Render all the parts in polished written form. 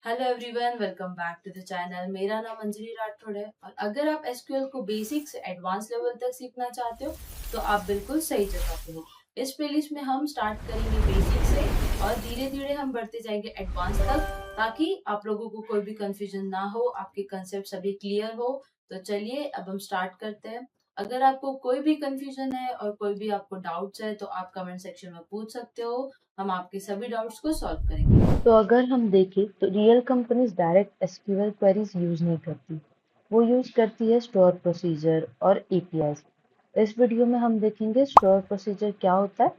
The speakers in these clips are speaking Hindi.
Hello everyone, welcome back to the channel. मेरा नाम अंजलि राठौड़ है और अगर आप एसक्यूएल को बेसिक से एडवांस लेवल तक सीखना चाहते हो तो आप बिल्कुल सही जगह पे हो। इस प्लेलिस्ट में हम स्टार्ट करेंगे बेसिक से और धीरे धीरे हम बढ़ते जाएंगे एडवांस तक, ताकि आप लोगों को कोई भी कंफ्यूजन ना हो, आपके कंसेप्ट सभी क्लियर हो। तो चलिए अब हम स्टार्ट करते हैं। अगर आपको कोई भी कंफ्यूजन है और कोई भी आपको डाउट्स है तो आप कमेंट सेक्शन में पूछ सकते हो। हम आपके सभी डाउट्स को सॉल्व करेंगे। तो अगर हम देखें तो real companies direct SQL queries use नहीं करती। वो यूज करती है स्टोर प्रोसीजर और एपीआईज। इस वीडियो में हम देखेंगे स्टोर प्रोसीजर क्या होता है,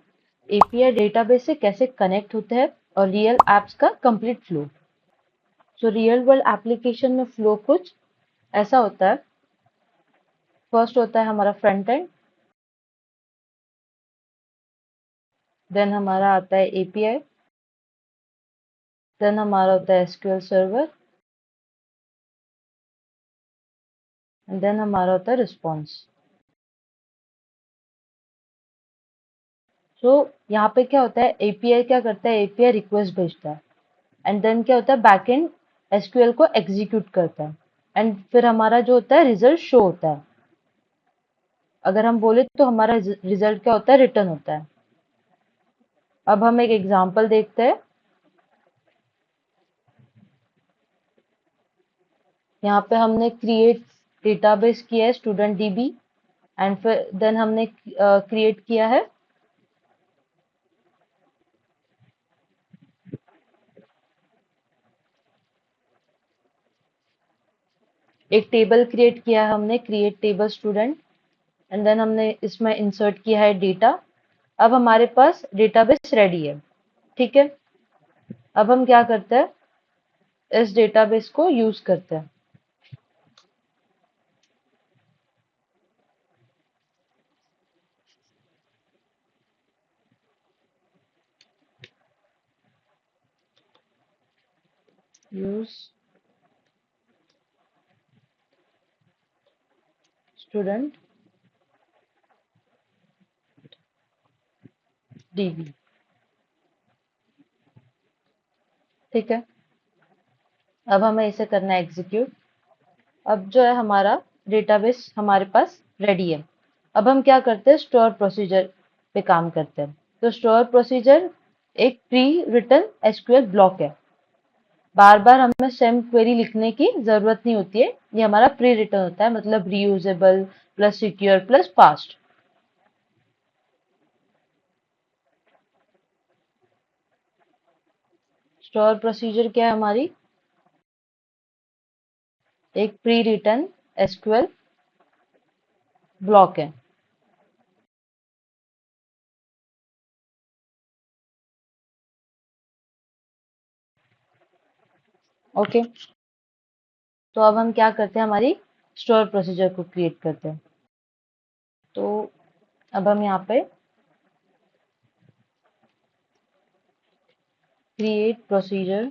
एपीआई डेटाबेस से कैसे कनेक्ट होते हैं और रियल एप्स का complete flow. So real world application में फ्लो कुछ ऐसा होता है। फर्स्ट होता है हमारा फ्रंट एंड, देन हमारा आता है एपीआई, देन हमारा होता है एसक्यूएल सर्वर, एंड देन हमारा होता है रिस्पॉन्स। सो यहाँ पे क्या होता है, एपीआई क्या करता है, एपीआई रिक्वेस्ट भेजता है एंड देन क्या होता है, बैकएंड एसक्यूएल को एग्जीक्यूट करता है एंड फिर हमारा जो होता है रिजल्ट शो होता है। अगर हम बोले तो हमारा रिजल्ट क्या होता है, रिटर्न होता है। अब हम एक एग्जांपल देखते हैं। यहाँ पे हमने क्रिएट डेटाबेस किया है स्टूडेंट डीबी एंड फिर देन हमने क्रिएट किया है एक टेबल, क्रिएट किया है हमने create table student and then हमने इसमें इंसर्ट किया है डेटा। अब हमारे पास डेटाबेस रेडी है, ठीक है। अब हम क्या करते हैं, इस डेटाबेस को यूज करते हैं। यूज स्टूडेंट डीबी, ठीक है। अब हमें इसे करना है एग्जीक्यूट। अब जो है हमारा डेटाबेस हमारे पास रेडी है। अब हम क्या करते हैं, स्टोर प्रोसीजर पे काम करते हैं। तो स्टोर प्रोसीजर एक प्री रिटन एसक्यूएल ब्लॉक है। बार बार हमें सेम क्वेरी लिखने की जरूरत नहीं होती है, ये हमारा प्री रिटन होता है, मतलब reusable plus secure plus fast. Store procedure क्या है हमारी, एक प्री रिटन एसक्यूएल ब्लॉक है। ओके, तो अब हम क्या करते हैं, हमारी स्टोर प्रोसीजर को क्रिएट करते हैं। तो अब हम यहाँ पे create procedure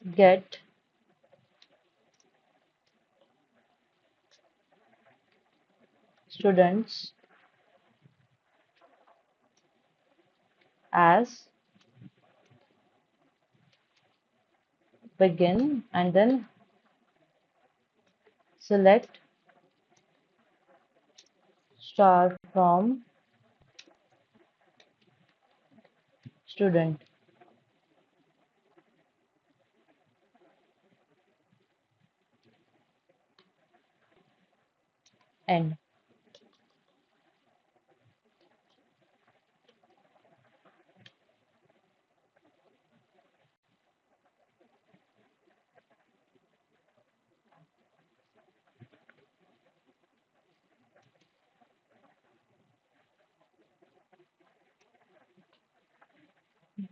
gate students as begin and then select star from student end.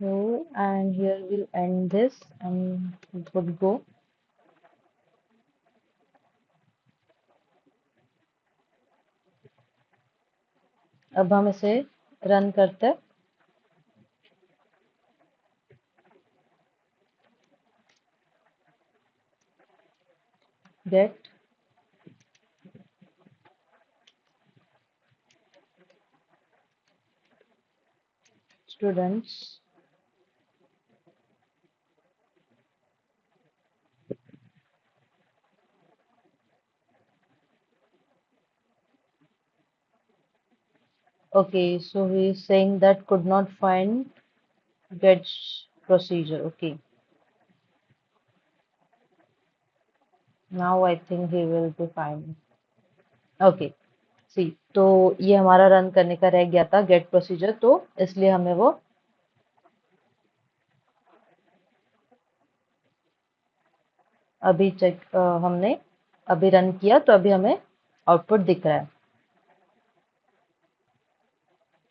Go, and here we'll end this and it would go. अब हम इसे रन करते हैं। Get students Okay, so he is saying that could not find gets procedure. Okay, now I think he will be fine. Okay, सी तो ये हमारा रन करने का रह गया था गेट प्रोसीजर, तो इसलिए हमें वो अभी हमने अभी रन किया तो अभी हमें आउटपुट दिख रहा है।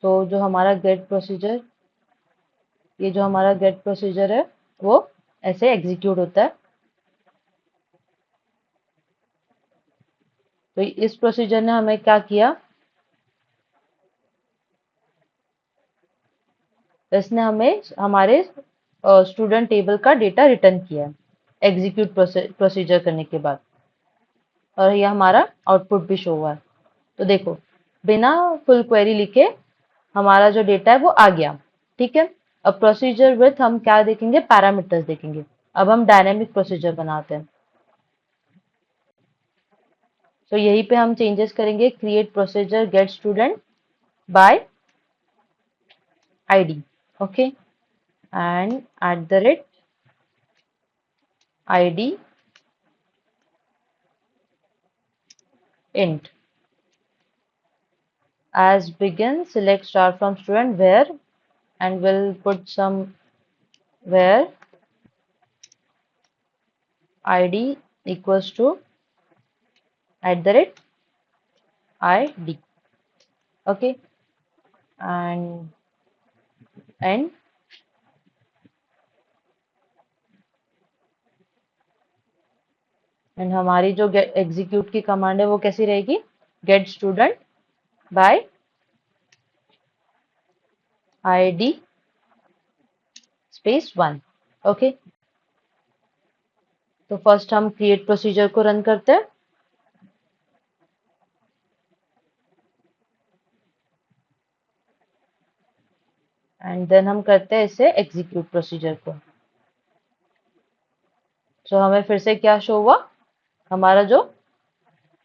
तो जो हमारा गेट प्रोसीजर, ये जो हमारा गेट प्रोसीजर है वो ऐसे एग्जीक्यूट होता है। तो इस प्रोसीजर ने हमें क्या किया, इसने हमें हमारे स्टूडेंट टेबल का डेटा रिटर्न किया है एग्जीक्यूट प्रोसीजर करने के बाद, और ये हमारा आउटपुट भी शो हुआ है। तो देखो, बिना फुल क्वेरी लिखे हमारा जो डेटा है वो आ गया। ठीक है, अब प्रोसीजर विथ हम क्या देखेंगे, पैरामीटर्स देखेंगे। अब हम डायनेमिक प्रोसीजर बनाते हैं। तो यहीं पे हम चेंजेस करेंगे, create procedure get student by ID, okay, and at the rate ID int as begin select star from student where, and we'll put some where id equals to at the rate id, okay, and end, and हमारी जो एग्जीक्यूट की कमांड है वो कैसी रहेगी, get student by ID space 1, okay. तो फर्स्ट हम क्रिएट प्रोसीजर को रन करते हैं, एंड देन हम करते हैं इसे एग्जीक्यूट प्रोसीजर को। तो हमें फिर से क्या शो हुआ, हमारा जो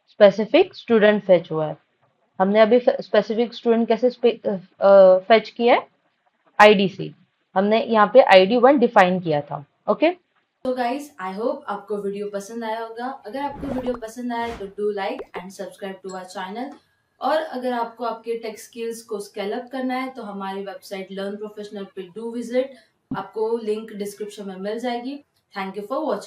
स्पेसिफिक स्टूडेंट फेच हुआ है। हमने अभी स्पेसिफिक स्टूडेंट कैसे फेच किया है, आईडी से। हमने यहाँ पे आईडी 1 डिफाइन किया था, ओके। तो गाइस, आई होप आपको वीडियो पसंद आया होगा। अगर आपको वीडियो पसंद आया तो do like and subscribe to our channel. और अगर आपको आपके टेक स्किल्स को स्केल अप करना है तो हमारी वेबसाइट लर्न प्रोफेशनल पे डू विजिट। आपको लिंक डिस्क्रिप्शन में मिल जाएगी। Thank you for watching.